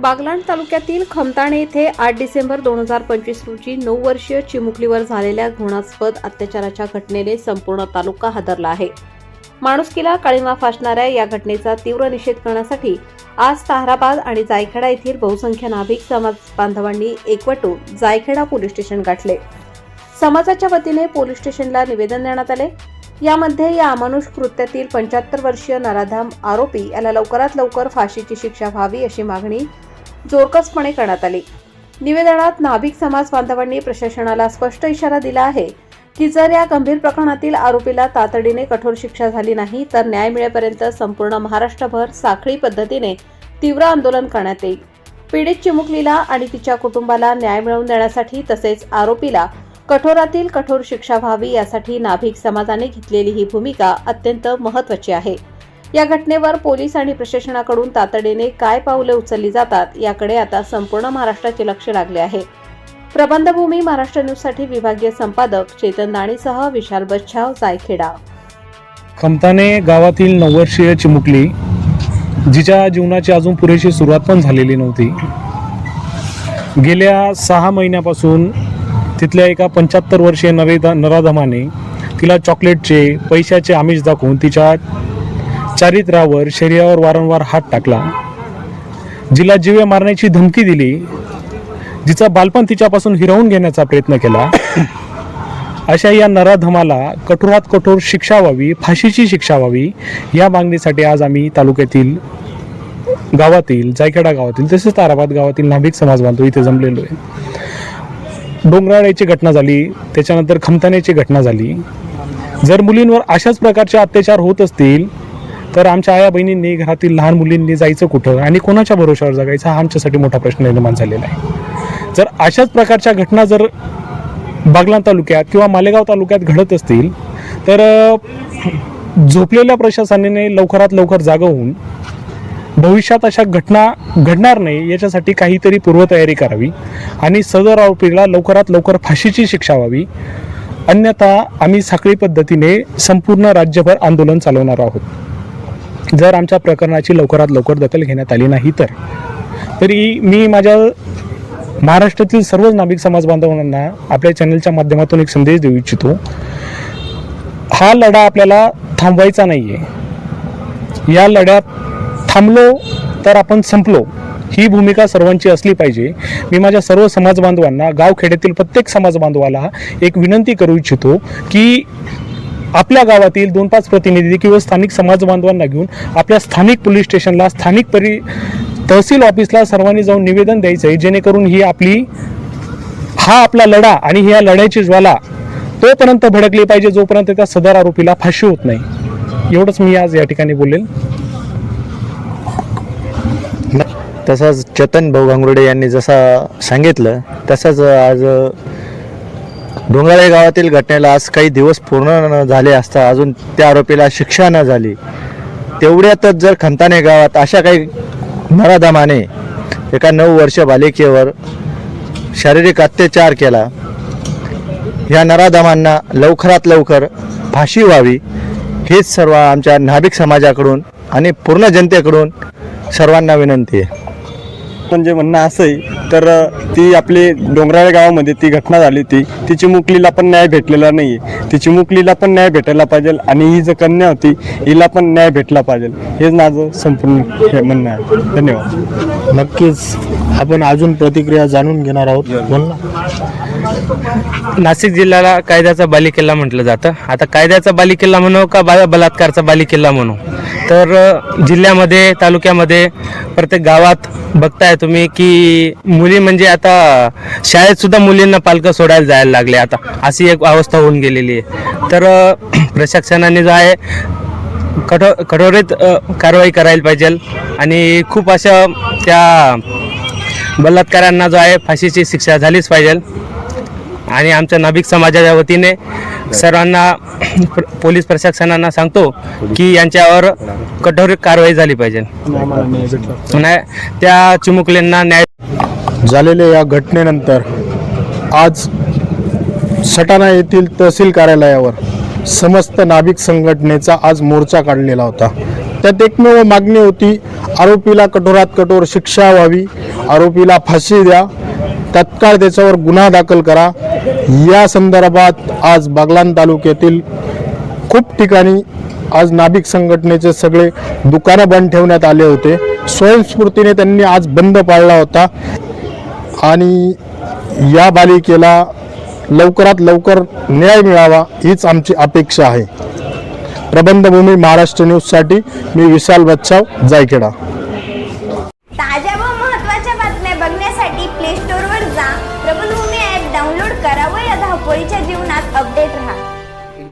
बागलाण तालुक्यातील खमताणे येथे 8 डिसेंबर 2025 रोजी 9 वर्षीय चिमुकलीवर झालेल्या घृणास्पद अत्याचाराच्या घटनेने संपूर्ण तालुका हादरला आहे. माणुसकीला काळिमा फासणाऱ्या या घटनेचा तीव्र निषेध करण्यासाठी आज ताहराबाद आणि जायखेडा येथील बहुसंख्य नाभिक समाज बांधवांनी एकवटून जायखेडा पोलीस स्टेशन गाठले. समाजाच्या वतीने पोलीस स्टेशनला निवेदन देण्यात आले. यामध्ये या अमानुष कृत्यातील 75 वर्षीय नराधम आरोपी याला लवकरात लवकर फाशीची शिक्षा व्हावी अशी मागणी जोरकसपणे करण्यात आली. निवेदनात नाभिक समाज बांधवांनी प्रशासनाला स्पष्ट इशारा दिला आहे की जर या गंभीर प्रकरणातील आरोपीला तातडीने कठोर शिक्षा झाली नाही तर न्याय मिळेपर्यंत संपूर्ण महाराष्ट्रभर साखळी पद्धतीने तीव्र आंदोलन करण्यात येईल. पीडित चिमुकलीला आणि तिच्या कुटुंबाला न्याय मिळवून देण्यासाठी तसेच आरोपीला कठोरातील कठोर शिक्षा व्हावी यासाठी नाभिक समाजाने घेतलेली ही भूमिका अत्यंत महत्त्वाची आहे. या घटनेवर पोलीस आणि प्रशासनाकडून तातडीने काय पावले उचलली जातात याकडे आता संपूर्ण महाराष्ट्राचे लक्ष लागले आहे. प्रबंधभूमी महाराष्ट्र न्यूजसाठी विभागीय संपादक चेतन दाणीसह विशाल बच्छाव, जायखेडा. खमताणे गावातील 9 वर्षीय चिमुकली जिच्या जीवनाची अजून पुरेशी सुरुवात पण झालेली नव्हती. गेल्या 6 महिन्यापासून तिथल्या एका 75 वर्षीय नराधमाने तिला चॉकलेटचे पैशाचे आमिष दाखवून तिच्या चारित्र्यावर शरीरावर वारंवार हात टाकला, जिला जीवे मारण्याची धमकी दिली, जिचा बालपण तिच्यापासून हिरावून घेण्याचा प्रयत्न केला. अशा या नराधमाला कठोरात कठोर शिक्षा व्हावी, फाशीची शिक्षा व्हावी या मागणीसाठी आज आम्ही तालुक्यातील गावातील जायखेडा गावातील तसेच ताहराबाद गावातील नाभिक समाज बांधव इथे जमलेलो आहे. डोंगराळ्याची घटना झाली, त्याच्यानंतर खमताण्याची घटना झाली. जर मुलींवर अशाच प्रकारचे अत्याचार होत असतील तर आमच्या आया बहिणींनी, घरातील लहान मुलींनी जायचं कुठं आणि कोणाच्या भरोशावर जगायचं हा आमच्यासाठी मोठा प्रश्न निर्माण झालेला आहे. जर अशाच प्रकारच्या घटना जर बागलाण तालुक्यात किंवा मालेगाव तालुक्यात घडत असतील तर झोपलेल्या प्रशासनाने लवकरात लवकर जागा होऊन भविष्यात अशा घटना घडणार नाही याच्यासाठी काहीतरी पूर्वतयारी करावी आणि सदर आरोपीला लवकरात लवकर फाशीची शिक्षा व्हावी. अन्यथा आम्ही साखळी पद्धतीने संपूर्ण राज्यभर आंदोलन चालवणार आहोत. जर आमच्या प्रकरणाची लवकरात लवकर दखल घेण्यात आली नाही तरी मी माझ्या महाराष्ट्रातील सर्वच नाभिक समाज बांधवांना आपल्या चॅनलच्या माध्यमातून एक संदेश देऊ इच्छितो. हा लढा आपल्याला थांबवायचा नाही आहे. या लढ्यात थांबलो तर आपण संपलो ही भूमिका सर्वांची असली पाहिजे. मी माझ्या सर्व समाज बांधवांना, गावखेड्यातील प्रत्येक समाज बांधवाला एक विनंती करू इच्छितो की आपल्या गावातील 2-5 प्रतिनिधी किंवा स्थानिक समाज बांधवांना घेऊन आपल्या स्थानिक पोलीस स्टेशनला, स्थानिक तहसील ऑफिसला सर्वांनी जाऊन निवेदन द्यायचं आहे, जेणेकरून हा आपला लढा आणि ह्या लढ्याची ज्वाला तोपर्यंत भडकली पाहिजे जोपर्यंत त्या सदर आरोपीला फाशी होत नाही. एवढंच मी आज या ठिकाणी बोलेल. तसंच चेतन भाऊ गांगुर्डे यांनी जसं सांगितलं तसंच आज डोंगराळे गावातील घटनेला आज काही दिवस पूर्ण झाले असता अजून त्या आरोपीला शिक्षा न झाली, तेवढ्यातच जर खमताणे गावात अशा काही नराधमाने एका 9 वर्ष बालिकेवर शारीरिक अत्याचार केला, या नराधमांना लवकरात लवकर फाशी व्हावी हेच सर्व आमच्या नाभिक समाजाकडून आणि पूर्ण जनतेकडून सर्वांना विनंती आहे. म्हणजे म्हणणं असं आहे तर ती आपली डोंगराळे गावामध्ये ती घटना झाली होती, ती चिमुकलीला पण न्याय भेटलेला नाही आहे. ती चिमुकलीला पण न्याय भेटायला पाहिजे आणि ही जी कन्या होती हिला पण न्याय भेटला पाहिजे हेच माझं संपूर्ण हे म्हणणं आहे. धन्यवाद. नक्कीच आपण अजून प्रतिक्रिया जाणून घेणार आहोत. बोल. नाशिक जिल्ह्याला कायद्याचा बालेकिल्ला म्हटलं जातं. आता कायद्याचा बालेकिल्ला म्हणू का बलात्कारचा बालेकिल्ला म्हणू, तर जिल्ह्यामध्ये, तालुक्यामध्ये, प्रत्येक गावात बघताय तुम्ही की मुली म्हणजे आता शाळेत सुद्धा मुलींना पालकं सोडायला जायला लागले. आता अशी एक अवस्था होऊन गेलेली आहे. तर प्रशासनाने जो आहे कठोरीत कारवाई करायला पाहिजे आणि खूप अशा त्या बलात्कारांना जो आहे फाशीची शिक्षा झालीच पाहिजे. आणि आमच्या नाभिक समाजाच्या वतीने सर्वांना, पोलीस प्रशासनांना सांगतो की यांच्यावर कठोर कारवाई झाली पाहिजे. त्या चिमुकल्यांना न्याय झालेल्या या घटनेनंतर आज सटाणा येथील तहसील कार्यालयावर समस्त नाभिक संघटनेचा आज मोर्चा काढलेला होता. त्यात एकमेव मागणी होती, आरोपीला कठोरात कठोर शिक्षा व्हावी, आरोपीला फाशी द्या, तत्काळ त्याच्यावर गुन्हा दाखल करा. या संदर्भात आज बागलाण तालुक्यातील खूप ठिकाणी आज नाभिक संघटनेचे सगळे दुकानं बंद ठेवण्यात आले होते. स्वयंस्फूर्तीने त्यांनी आज बंद पाळला होता आणि या बालिकेला लवकरात लवकर न्याय मिळावा हीच आमची अपेक्षा आहे. प्रबंधभूमी महाराष्ट्र न्यूजसाठी मी विशाल बच्चाव, जायखेडा. ताज्या